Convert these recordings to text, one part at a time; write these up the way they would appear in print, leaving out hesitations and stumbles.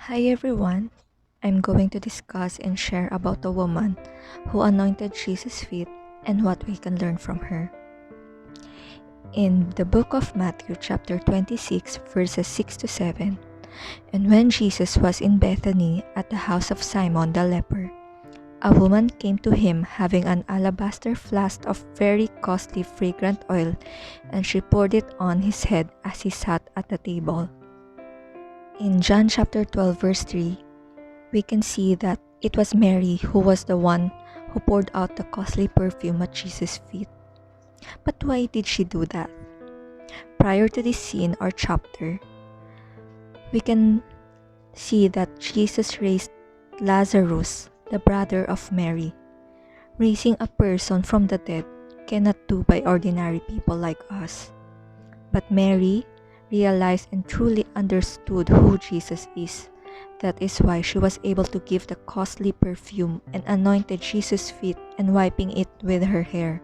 Hi everyone. I'm going to discuss and share about the woman who anointed Jesus' feet and what we can learn from her. In the book of Matthew chapter 26 verses 6 to 7, and when Jesus was in Bethany at the house of Simon the leper, a woman came to him having an alabaster flask of very costly fragrant oil, and she poured it on his head as he sat at the table. In John chapter 12 verse 3, we can see that it was Mary who was the one who poured out the costly perfume at Jesus' feet. But why did she do that? Prior to this scene or chapter, we can see that Jesus raised Lazarus, the brother of Mary. Raising a person from the dead cannot do by ordinary people like us. But Mary realized and truly understood who Jesus is. That is why she was able to give the costly perfume and anointed Jesus' feet and wiping it with her hair.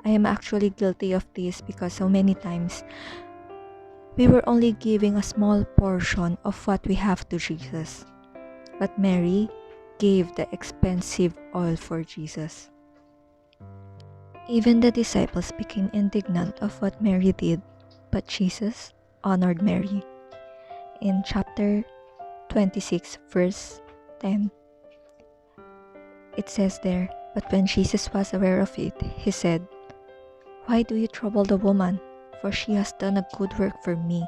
I am actually guilty of this because so many times we were only giving a small portion of what we have to Jesus. But Mary gave the expensive oil for Jesus. Even the disciples became indignant of what Mary did, but Jesus honored Mary. In chapter 26 verse 10, it says there, "But when Jesus was aware of it, he said, 'Why do you trouble the woman? For she has done a good work for me.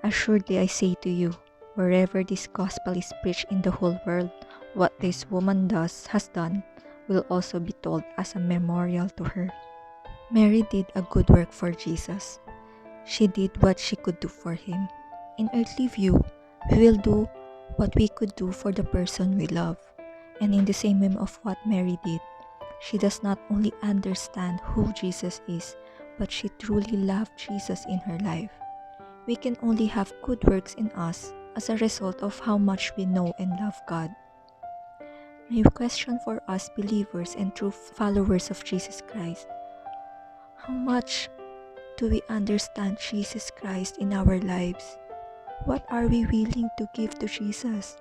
Assuredly I say to you, wherever this gospel is preached in the whole world, what this woman has done will also be told as a memorial to her.'" Mary did a good work for Jesus. She did what she could do for him. In earthly view, we will do what we could do for the person we love. And in the same way of what Mary did, she does not only understand who Jesus is, but she truly loved Jesus in her life. We can only have good works in us as a result of how much we know and love God. My question for us believers and true followers of Jesus Christ: how much do we understand Jesus Christ in our lives? What are we willing to give to Jesus?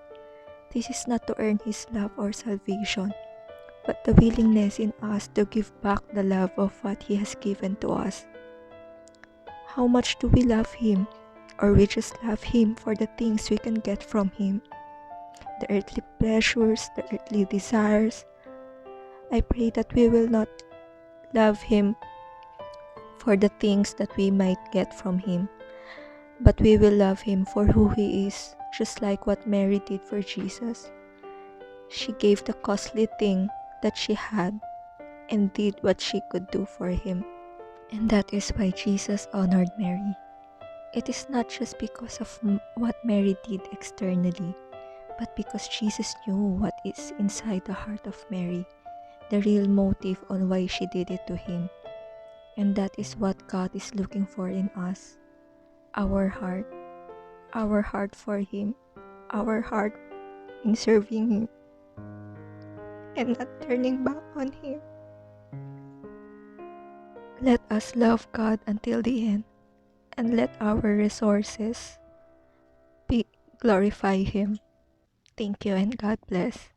This is not to earn His love or salvation, but the willingness in us to give back the love of what He has given to us. How much do we love Him? Or we just love Him for the things we can get from Him? The earthly pleasures, the earthly desires. I pray that we will not love Him for the things that we might get from Him, but we will love Him for who He is, just like what Mary did for Jesus. She gave the costly thing that she had and did what she could do for Him. And that is why Jesus honored Mary. It is not just because of what Mary did externally, but because Jesus knew what is inside the heart of Mary, the real motive on why she did it to Him. And that is what God is looking for in us. Our heart for Him, our heart in serving Him, and not turning back on Him. Let us love God until the end, and let our resources glorify Him. Thank you and God bless.